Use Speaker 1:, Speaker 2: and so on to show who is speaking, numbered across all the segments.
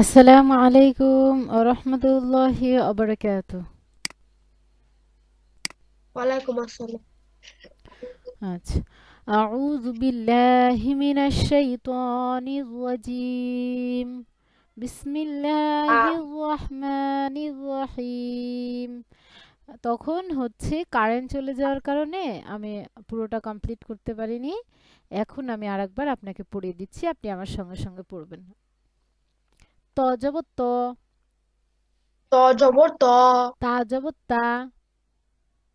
Speaker 1: আসসালামু আলাইকুম ওয়া রাহমাতুল্লাহি ওয়া বারাকাতুহু।
Speaker 2: ওয়ালাইকুম আসসালাম।
Speaker 1: আচ্ছা। আউযু বিল্লাহি মিনাশ শাইতানির রাজীম।
Speaker 2: আ
Speaker 1: বিসমিল্লাহির রহমানির রহিম। তখন হচ্ছে কারেন্ট চলে যাওয়ার কারণে আমি পুরোটা কমপ্লিট করতে পারিনি। এখন আমি আরেকবার আপনাকে পড়িয়ে দিচ্ছি, আপনি আমার সঙ্গে সঙ্গে পড়বেন। ত জবর ত,
Speaker 2: ত জবর ত,
Speaker 1: তা জবর তা,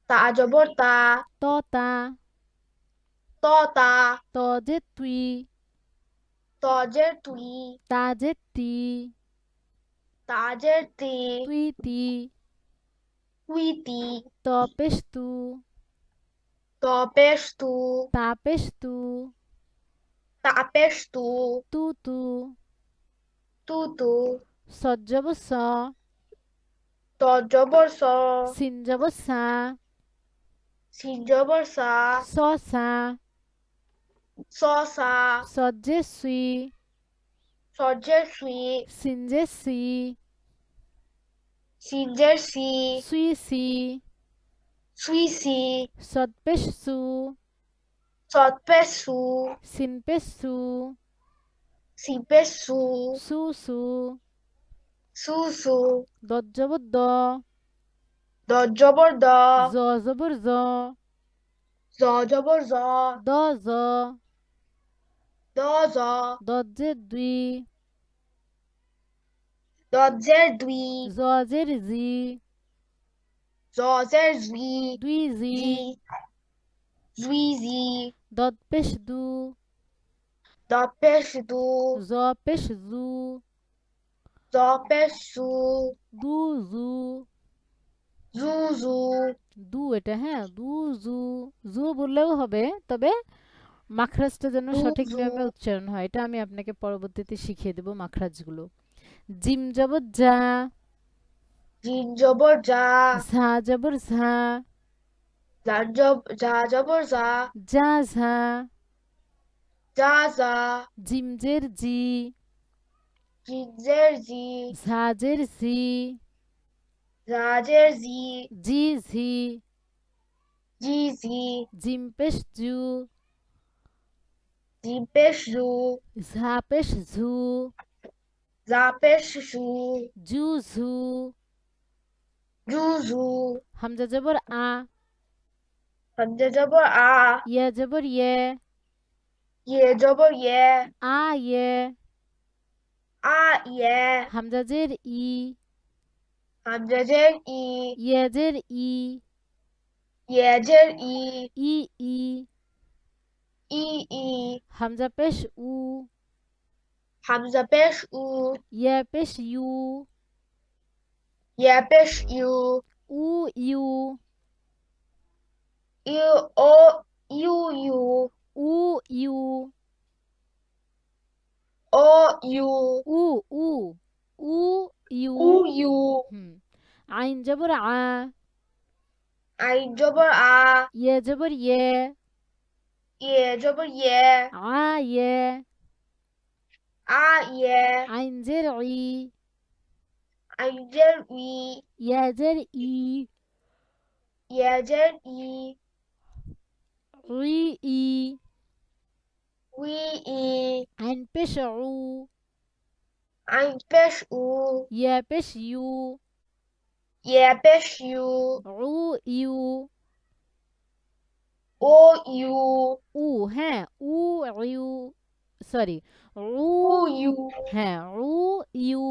Speaker 2: তা জবর তা,
Speaker 1: ত তা,
Speaker 2: ত তা,
Speaker 1: ত যে তুই,
Speaker 2: ত জের তুই,
Speaker 1: তা যে তি,
Speaker 2: তা জের তি,
Speaker 1: তুই তি,
Speaker 2: তুই তি,
Speaker 1: ত পেশ তু,
Speaker 2: ত পেশ তু,
Speaker 1: তা পেশ তু,
Speaker 2: তা পেশ তু,
Speaker 1: তু তু,
Speaker 2: তু তু,
Speaker 1: সজ্জব স,
Speaker 2: ত জবর স,
Speaker 1: সিন জব সা,
Speaker 2: সিন জবর সা,
Speaker 1: স সা,
Speaker 2: স সা,
Speaker 1: সজ্জে সুই,
Speaker 2: স জের সুই,
Speaker 1: সিন যে সি,
Speaker 2: সিন জের সি,
Speaker 1: সুই সি,
Speaker 2: সুই সি,
Speaker 1: সদ পেশ সু,
Speaker 2: স পেশ সু,
Speaker 1: সিন পেশ সু,
Speaker 2: সি পেশ সু,
Speaker 1: সু সু,
Speaker 2: সু সু,
Speaker 1: দজ জবর দ,
Speaker 2: দ জবর দ,
Speaker 1: জ জবর জ,
Speaker 2: জ জবর জ,
Speaker 1: দ জ,
Speaker 2: দ জ,
Speaker 1: দজ্জের দুই,
Speaker 2: দজের দুই,
Speaker 1: জজের জি,
Speaker 2: জজের জি,
Speaker 1: দুই জি,
Speaker 2: জি, জুই জি,
Speaker 1: দদ পেশ দু,
Speaker 2: দ পেশ দু,
Speaker 1: জ পেশ জু,
Speaker 2: জ পেশ সু,
Speaker 1: দু জু,
Speaker 2: জু জু,
Speaker 1: দু এটা, হ্যাঁ, দু জু, জু বললেও হবে, তবে মাখরাজটা যেন
Speaker 2: জু
Speaker 1: সঠিক
Speaker 2: জু,
Speaker 1: নিয়মে উচ্চারণ হয়, এটা আমি আপনাকে পরবর্তীতে শিখিয়ে দেবো মাখরাজগুলো। জিম জবর যা,
Speaker 2: জিন জবর যা,
Speaker 1: ঝা জবর ঝা,
Speaker 2: যা জবর যা,
Speaker 1: যা ঝা,
Speaker 2: যা যা,
Speaker 1: জিমজের জি,
Speaker 2: জিজের জি,
Speaker 1: ঝাজের ঝি,
Speaker 2: রাজের জি,
Speaker 1: জি ঝি,
Speaker 2: জি জি,
Speaker 1: জিম পেশ জু,
Speaker 2: জি পেশ জু,
Speaker 1: ঝা পেশ ঝু,
Speaker 2: যা পেশ সু,
Speaker 1: জু ঝু,
Speaker 2: জু জু,
Speaker 1: হামজা জবর আ,
Speaker 2: হামজা জবর আ,
Speaker 1: ইয়া জবর ইয়ে,
Speaker 2: ইয়ে জবর ইয়ে,
Speaker 1: আ ইয়ে,
Speaker 2: আ ইয়ে,
Speaker 1: হামজাজের ই,
Speaker 2: হামজাজের ই,
Speaker 1: ইয়েজের ই,
Speaker 2: ইয়েজের ই,
Speaker 1: ই ই,
Speaker 2: ই ই,
Speaker 1: হামজা পেশ উ,
Speaker 2: হামজা পেশ উ,
Speaker 1: ইয়া পেশ ইউ,
Speaker 2: ইয়া পেশ ইউ,
Speaker 1: উ ইউ,
Speaker 2: ইউ ও ইউ ইউ,
Speaker 1: উ ইউ,
Speaker 2: ও ইউ,
Speaker 1: উ উ, উ ইউ,
Speaker 2: উ ইউ,
Speaker 1: হুম, আইন জবর আ,
Speaker 2: আইন জবর আ,
Speaker 1: ইয়ে জবর ইয়ে,
Speaker 2: ইয়ে জবর ইয়ে,
Speaker 1: আ ইয়ে,
Speaker 2: আ ইয়ে,
Speaker 1: আইন জের ই,
Speaker 2: আইন জের ই,
Speaker 1: ইয়াজের ই,
Speaker 2: ইয়েজের ই,
Speaker 1: রি ই,
Speaker 2: উই ই,
Speaker 1: আইন পেশ উ,
Speaker 2: আইন পেশ উ,
Speaker 1: ইয়া পেশ ইউ,
Speaker 2: ইয়ে পেশ ইউ,
Speaker 1: উ ইউ,
Speaker 2: ও ইউ,
Speaker 1: উ, হ্যাঁ, উ ইউ, সরি, উ,
Speaker 2: উ ইউ,
Speaker 1: হ্যাঁ, উ ইউ,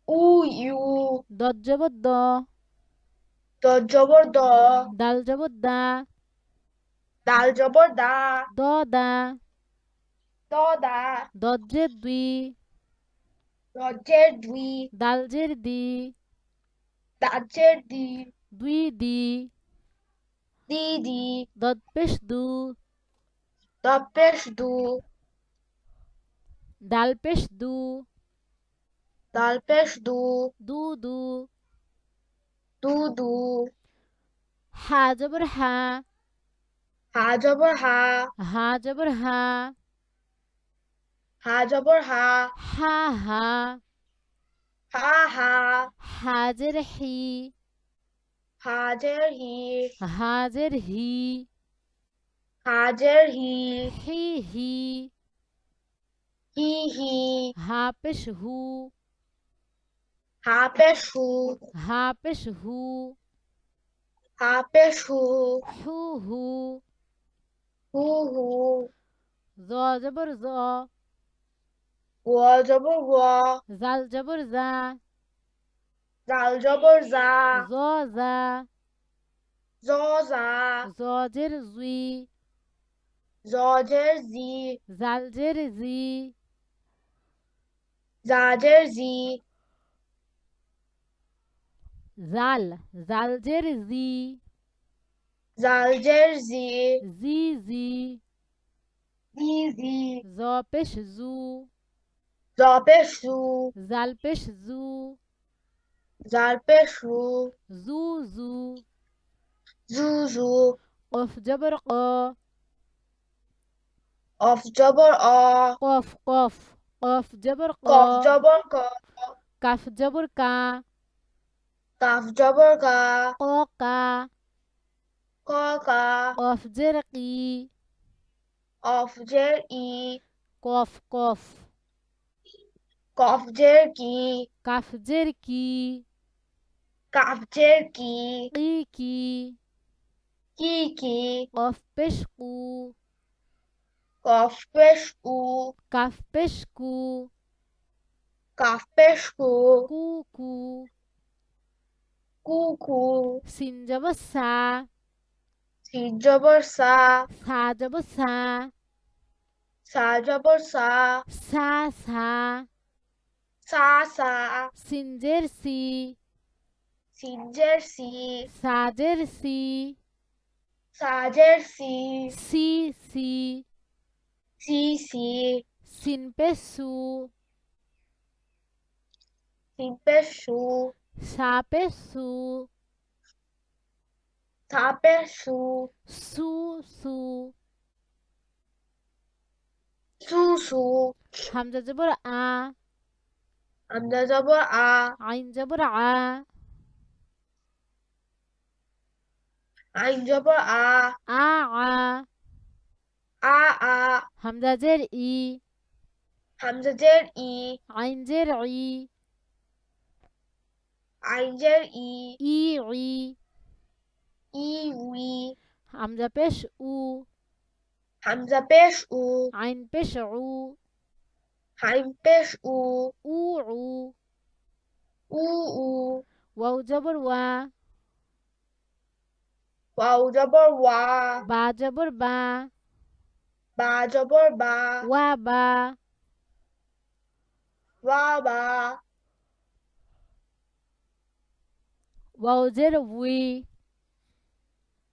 Speaker 2: উ ইউ,
Speaker 1: দজ জবর দ,
Speaker 2: দ জবর দ,
Speaker 1: দাল জবর দা,
Speaker 2: দাল জবর দা,
Speaker 1: দ দা,
Speaker 2: দ দা,
Speaker 1: দজ্জের দুই,
Speaker 2: রজের দুই,
Speaker 1: দালজের দি,
Speaker 2: দাজের দি,
Speaker 1: দুই দি,
Speaker 2: দি দি,
Speaker 1: দদ পেশ দু,
Speaker 2: দপেশ দু,
Speaker 1: দাল পেশ দু,
Speaker 2: দাল পেশ দু,
Speaker 1: দু দু,
Speaker 2: দু দু,
Speaker 1: হা জবর হা,
Speaker 2: হা জবর হা,
Speaker 1: হা জবর হা,
Speaker 2: হা জবর হা,
Speaker 1: হা হা,
Speaker 2: হা হা,
Speaker 1: হাজের হি,
Speaker 2: হাজের হি,
Speaker 1: হাজের হি,
Speaker 2: হাজের হি,
Speaker 1: হি হি,
Speaker 2: হি হি,
Speaker 1: হা পেশ হু,
Speaker 2: হা পেশ হু,
Speaker 1: হা পেশ হু,
Speaker 2: হা পেশ হু,
Speaker 1: হু হু,
Speaker 2: হু হু,
Speaker 1: জ জবর জ,
Speaker 2: ওয়া জবর ওয়া,
Speaker 1: জাল জবর জা,
Speaker 2: জাল জবর জা,
Speaker 1: জ জা,
Speaker 2: জ জা,
Speaker 1: জজের জুই,
Speaker 2: জজের জি,
Speaker 1: জালজের জি,
Speaker 2: জাজের জি,
Speaker 1: জাল, জালজের জি,
Speaker 2: জালজের জি,
Speaker 1: জি জি,
Speaker 2: জি জি,
Speaker 1: জ পেশ জু,
Speaker 2: জ পেশ জু,
Speaker 1: জাল পেশ জু,
Speaker 2: জাল পেশ জু,
Speaker 1: জু জু,
Speaker 2: জু জু,
Speaker 1: কফ জবর ক,
Speaker 2: অফ জবর অ,
Speaker 1: কফ কফ, কফ জবর ক,
Speaker 2: কফ জবর ক,
Speaker 1: কাফ জবর কা,
Speaker 2: কাফ জবর কা,
Speaker 1: ক কা,
Speaker 2: ক কা,
Speaker 1: কফ জের কি,
Speaker 2: অফ জের ই,
Speaker 1: কফ কফ,
Speaker 2: কফ জের কি,
Speaker 1: কাফ জের কি,
Speaker 2: কাফ জের কি,
Speaker 1: কি,
Speaker 2: কি কি,
Speaker 1: কফ পেশ কু,
Speaker 2: কফ পেশ উ,
Speaker 1: কাফ পেশ কু,
Speaker 2: কাফ পেশ কু,
Speaker 1: কু কু,
Speaker 2: কু কু,
Speaker 1: সিন জবর সা,
Speaker 2: সিন জবর সা,
Speaker 1: সা জবর সা,
Speaker 2: সা জবর সা,
Speaker 1: সা সা,
Speaker 2: সা সা,
Speaker 1: সিনজের সি,
Speaker 2: সিন জের সি,
Speaker 1: সাজের সি,
Speaker 2: সাজের সি,
Speaker 1: সি সি,
Speaker 2: সি সি,
Speaker 1: সিন পেশ সু,
Speaker 2: সিন পেশ সু,
Speaker 1: সা পেশ সু,
Speaker 2: সা পেশ সু,
Speaker 1: সু সু,
Speaker 2: সু সু,
Speaker 1: হামজা জবর আ,
Speaker 2: হামজা জবর আ,
Speaker 1: আইন জবর আ,
Speaker 2: আইন জবর আ,
Speaker 1: আ আ,
Speaker 2: আ আ,
Speaker 1: হামজা জের ই,
Speaker 2: হামজা জের ই,
Speaker 1: আইন জের ই,
Speaker 2: আইন জের ই,
Speaker 1: ই ই,
Speaker 2: ই উই,
Speaker 1: হামজা পেশ উ,
Speaker 2: হামজা পেশ উ,
Speaker 1: আইন পেশ উ,
Speaker 2: হাইম পেশ উ,
Speaker 1: উ উ,
Speaker 2: উ উ,
Speaker 1: ওয়াও জবর ওয়া,
Speaker 2: ওয়াও জবর ওয়া,
Speaker 1: বা জবর বা,
Speaker 2: বা জবর বা,
Speaker 1: ওয়া বা,
Speaker 2: ওয়া বা,
Speaker 1: ওয়াও জের উই,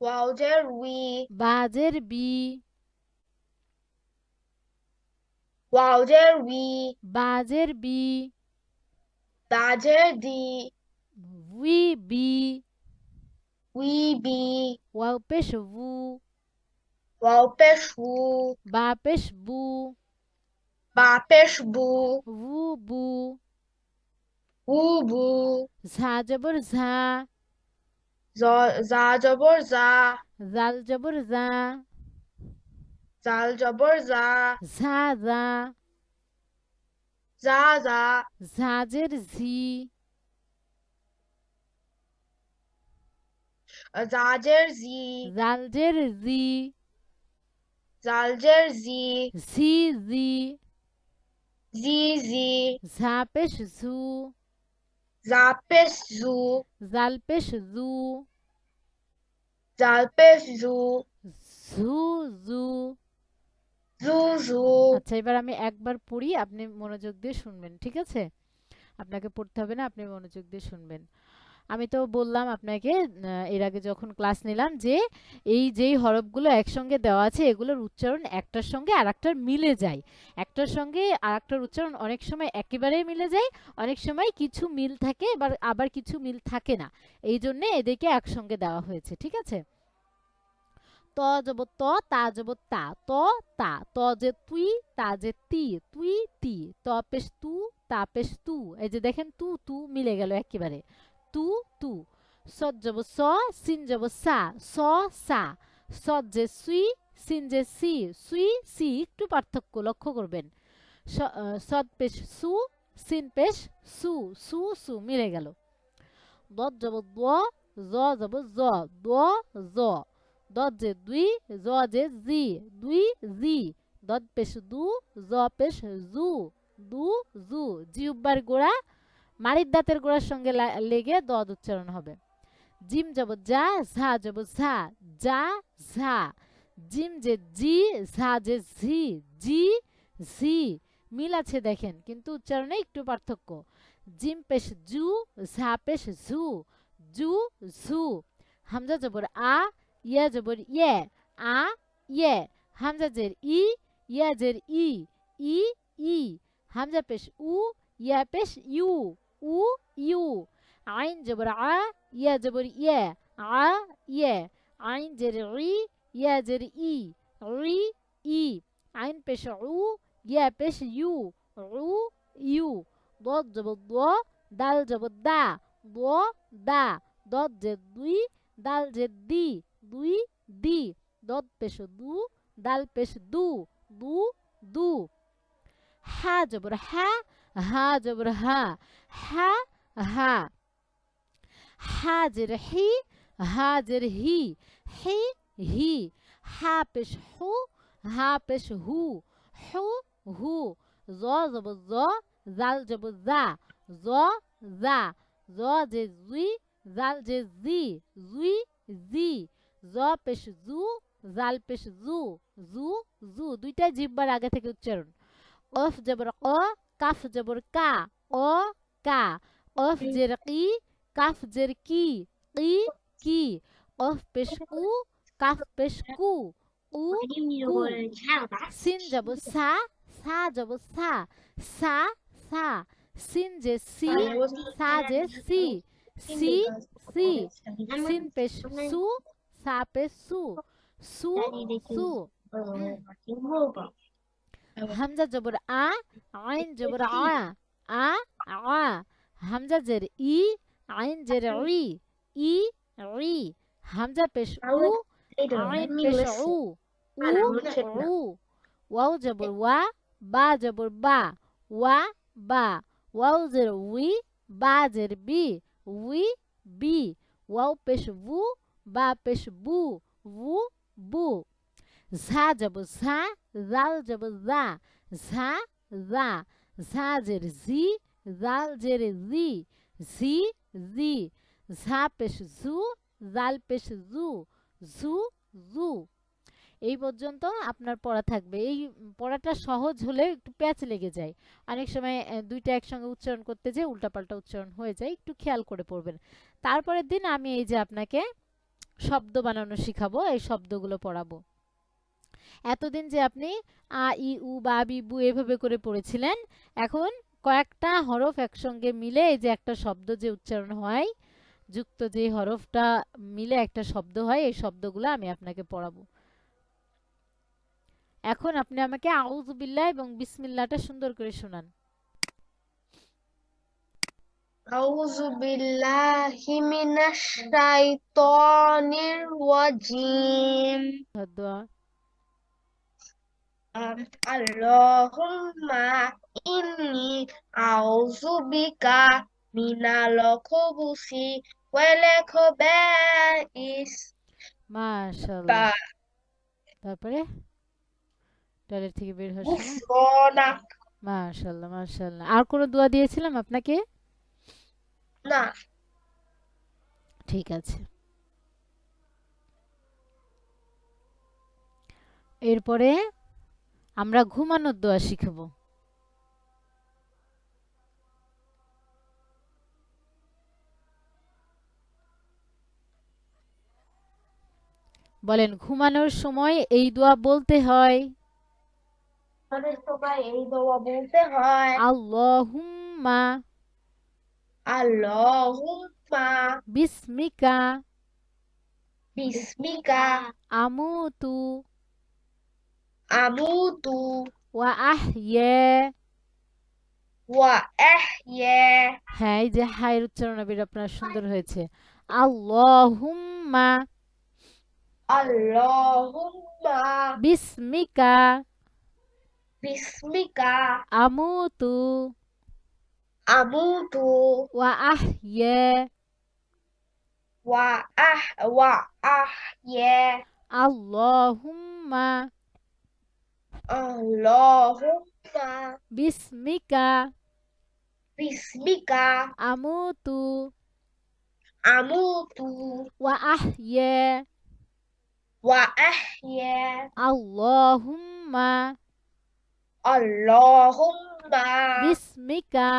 Speaker 2: ওয়াও জের উই,
Speaker 1: বা জের বি,
Speaker 2: ওয়াও জের উই,
Speaker 1: বা জের বি,
Speaker 2: দা জের দি,
Speaker 1: উই বি,
Speaker 2: উই বি,
Speaker 1: ওয়াও পেশ বু,
Speaker 2: ওয়াও পেশ উ,
Speaker 1: বা পেশ বু,
Speaker 2: বা পেশ বু,
Speaker 1: বু বু,
Speaker 2: উ বু,
Speaker 1: ঝা জবর ঝা,
Speaker 2: জা জবর জা,
Speaker 1: জাল জবর জা,
Speaker 2: জাল জবর জা,
Speaker 1: ঝা জা,
Speaker 2: জা জা,
Speaker 1: ঝাজের ঝি,
Speaker 2: জাজের জি,
Speaker 1: জালজের জি,
Speaker 2: জালজের জি,
Speaker 1: ঝি জি,
Speaker 2: জি জি,
Speaker 1: ঝা পেশ ঝু,
Speaker 2: জা পেশ জু,
Speaker 1: জাল পেশ জু,
Speaker 2: জাল পেশ জু,
Speaker 1: ঝু জু।
Speaker 2: জু জু,
Speaker 1: আচ্ছা, এবার আমি একবার পড়ি, আপনি মনোযোগ দিয়ে শুনবেন, ঠিক আছে? আপনাকে পড়তে হবে না, আপনি মনোযোগ দিয়ে শুনবেন। আমি তো বললাম আপনাকে এর আগে যখন ক্লাস নিলাম যে এই যেই হরফগুলো একসঙ্গে দেওয়া আছে এগুলোর উচ্চারণ একটার সঙ্গে আরেকটার মিলে যায়। একটার সঙ্গে আরেকটার উচ্চারণ অনেক সময় একেবারেই মিলে যায়, অনেক সময় কিছু মিল থাকে, আবার কিছু মিল থাকে না। এই জন্যে এদেরকে একসঙ্গে দেওয়া হয়েছে, ঠিক আছে? ত যাব ত, তা যাব তা, ত তা, ত যে তুই, তা যে তি, তুই তি, ত পেশ তু, তা পেশ তু, এই যে দেখেন তু তু মিলে গেল একেবারে, তু তু। সদ যাব স, সিন যাব সা, স সা, সদ যে সুই, সিন যে সি, সুই সি, একটু পার্থক্য লক্ষ্য করবেন। সদ পেশ সু, সিন পেশ সু, সু সু মিলে গেল। দত যাব দ, জ যাব জ, দ জ, দত যে দুই, জ যে জি, দুই জি, দত পেশ দু, জ পেশ জু, দু জু, জিহ্বার গোড়া মাড়ির দাঁতের গোড়ার সঙ্গে লেগে দদ উচ্চারণ হবে। জিম যাব যা, ঝা যাব ঝা, যা ঝা, জিম যে জি, ঝা যে ঝি, জি ঝি, মিল আছে দেখেন কিন্তু উচ্চারণে একটু পার্থক্য। জিম পেশ জু, ঝা পেশ ঝু, জু ঝু। হামজা জবর আ, ইয়া জবর ইয়ে, আ ইয়ে। হামজা জের ই, ইয়া জের ই, ই ই। হামজা পেশ উ, ইয়া পেশ ইউ, উ ইউ। আইন জবর আ, ইয়া জবর ইয়ে, আ ইয়ে। আইন জের ই, ইয়া জের ই, রি ই। আইন পেশ উ, ইয়া পেশ ইউ, উ ইউ। দত জবর দ, দাল জবর দা, দ দা। দত যে দুই, দাল যে দি, দুই দি। দত পেশ দু, দাল পেশ দু, দু দু। হা জবর হা, হা জবর হা, হা হা। হা জের হি, হা জের হি, হি হি। হা পেশ হু, হা পেশ হু, হু হু। জ জবর জ, জাল জবর জা, জ জা। জ যে জুই, জাল যে জি, জুই জি। জ পেশ জু, জাল পেশ জু, জু জু। দুইটাই জিহ্বার আগে থেকে উচ্চারণ। কফ জবর ক, কাফ জবর কা, অ কা। কফ জের কি, কাফ জের কি, কি কি। কফ পেশ কু, কাফ পেশ কু, উ কু। সিন যাব সা, সা যাব সা, সা সা। সিন যে সি, সা যে সি, সি সি। সিন পেশ সু, সা পেশ সু, সু সু। হামজা জবর আ, আইন জবর আ, আ আ। হামজা জের ই, আইন জের ই, ই ই। হামজা পেশ উ, আইন পেশ উ, উ উ। ওয়াও জবর ওয়া, বা জবর বা, ওয়া বা। ওয়াও জের উই, বা জের বি, উই বি। ওয়াও পেশ বু, বা পেশ বু, বু বু। ঝা যাব ঝা, জাল যাব জা, ঝা জা। ঝা জের জি, জাল জের জি, ঝি জি। ঝা পেশ জু, জাল পেশ জু, ঝু জু। এই পর্যন্ত আপনার পড়া থাকবে। এই পড়াটা সহজ হলে একটু প্যাচ লেগে যায়। অনেক সময় দুইটা একসঙ্গে উচ্চারণ করতে যেয়ে উল্টাপাল্টা উচ্চারণ হয়ে যায়, একটু খেয়াল করে পড়বেন। তারপরের দিন আমি এই যে আপনাকে শব্দ বানানো শিখাবো, এই শব্দগুলো পড়াবো। এতদিন যে আপনি আ ই উ বা বি বু এভাবে করে পড়েছিলেন, এখন কয়েকটা হরফ একসঙ্গে মিলে এই যে একটা শব্দ যে উচ্চারণ হয়, যুক্ত যে হরফটা মিলে একটা শব্দ হয়, এই শব্দগুলো আমি আপনাকে পড়াবো। এখন আপনি আমাকে আউযু বিল্লাহ এবং বিসমিল্লাহটা সুন্দর করে শোনান।
Speaker 2: أعوذ بالله من الشيطان الرجيم
Speaker 1: দোয়া।
Speaker 2: اللهم إني أعوذ بك من الخبث والخبائث
Speaker 1: মাশাআল্লাহ। তারপরে টয়লেট থেকে বের হওয়ার সময়
Speaker 2: غفرانك
Speaker 1: মাশাআল্লাহ মাশাআল্লাহ। আর কোনো দোয়া দিয়েছিলাম আপনাকে?
Speaker 2: না।
Speaker 1: ঠিক আছে। এরপরে আমরা ঘুমানোর দোয়া শিখব। বলেন ঘুমানোর সময় এই দোয়া বলতে হয়।
Speaker 2: আমাদের সবাই এই দোয়া বলতে হয়।
Speaker 1: আল্লাহুম্মা
Speaker 2: আল্লাহুম্মা
Speaker 1: বিসমিকা
Speaker 2: বিস্মিকা
Speaker 1: আমুতু
Speaker 2: আমুতু
Speaker 1: ওয়া আহইয়া।
Speaker 2: ওয়া আহইয়া
Speaker 1: হ্যাঁ, এই যে হায়ের উচ্চারণ আবির আপনার সুন্দর হয়েছে। আল্লাহুম্মা
Speaker 2: আল্লাহুম্মা
Speaker 1: বিসমিকা
Speaker 2: বিস্মিকা
Speaker 1: আমুতু
Speaker 2: আমুতু
Speaker 1: ওয়া আহইয়া।
Speaker 2: ওয়া ওয়া আহইয়া
Speaker 1: আল্লাহুম্মা
Speaker 2: আল্লাহুম্মা
Speaker 1: বিসমিকা
Speaker 2: বিস্মিকা
Speaker 1: আমুতু
Speaker 2: আমুতু
Speaker 1: ওয়া আহইয়া।
Speaker 2: ওয়া আহইয়া
Speaker 1: আল্লাহুম্মা
Speaker 2: আল্লাহুম্মা
Speaker 1: বিসমিকা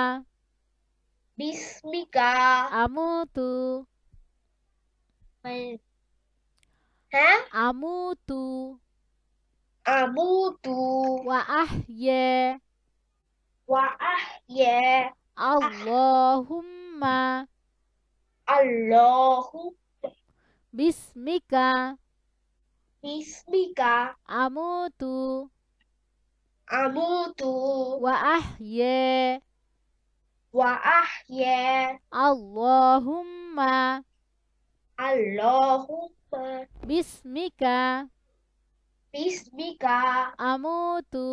Speaker 2: বিস্মিকা
Speaker 1: আমুতু
Speaker 2: হ্যাঁ
Speaker 1: আমুতু
Speaker 2: আমুতু
Speaker 1: ওয়া আহইয়া।
Speaker 2: ওয়া আহইয়া
Speaker 1: আল্লাহুম্মা
Speaker 2: আল্লাহু
Speaker 1: বিসমিকা
Speaker 2: বিস্মিকা
Speaker 1: আমুতু
Speaker 2: আমুতু
Speaker 1: ওয়া আহইয়া।
Speaker 2: ওয়া আহইয়া
Speaker 1: আল্লাহুম্মা
Speaker 2: আল্লাহুম্মা
Speaker 1: বিসমিকা
Speaker 2: বিস্মিকা
Speaker 1: আমুতু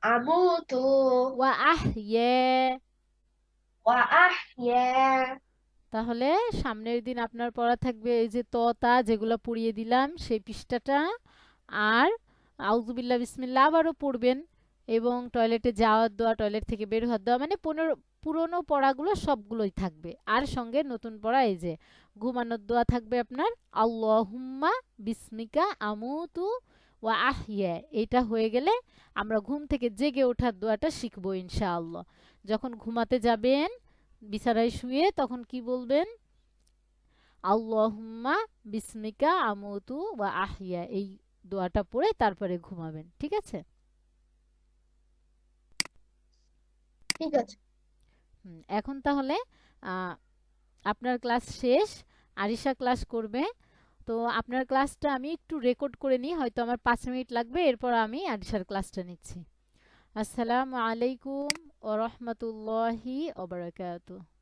Speaker 2: আমুতু
Speaker 1: ওয়া আহইয়া।
Speaker 2: ওয়া আহইয়া
Speaker 1: তাহলে সামনের দিন আপনার পড়া থাকবে এই যে ত তা যেগুলো পড়িয়ে দিলাম সেই পৃষ্ঠাটা, আর আউযুবিল্লাহ বিসমিল্লাহ আবারও পড়বেন, এবং টয়লেটে যাওয়ার দোয়া, টয়লেট থেকে বের হওয়ার দোয়া, মানে পুরনো পড়াগুলো সবগুলোই থাকবে। আর সঙ্গে নতুন পড়া এই যে ঘুমানোর দোয়া থাকবে আপনার আল্লাহুম্মা বিসমিকা আমুতু ওয়া আহইয়া। এইটা হয়ে গেলে আমরা ঘুম থেকে জেগে ওঠার দোয়াটা শিখবো ইনশাআল্লাহ। যখন ঘুমাতে যাবেন বিছানায় শুয়ে তখন কি বলবেন? আল্লাহুম্মা বিসমিকা আমুতু ওয়া আহইয়া, এই দোয়াটা পড়ে তারপরে ঘুমাবেন। ঠিক আছে?
Speaker 2: ঠিক আছে
Speaker 1: এখন তাহলে আহ, আপনার ক্লাস শেষ, আরিশা ক্লাস করবে। তো আপনার ক্লাসটা আমি একটু রেকর্ড করে নিই, হয়তো আমার 5 মিনিট লাগবে, এরপর আমি আরিশার ক্লাসটা নিচ্ছি। আসসালামু আলাইকুম ওয়া রাহমাতুল্লাহি ওয়া বারাকাতুহু।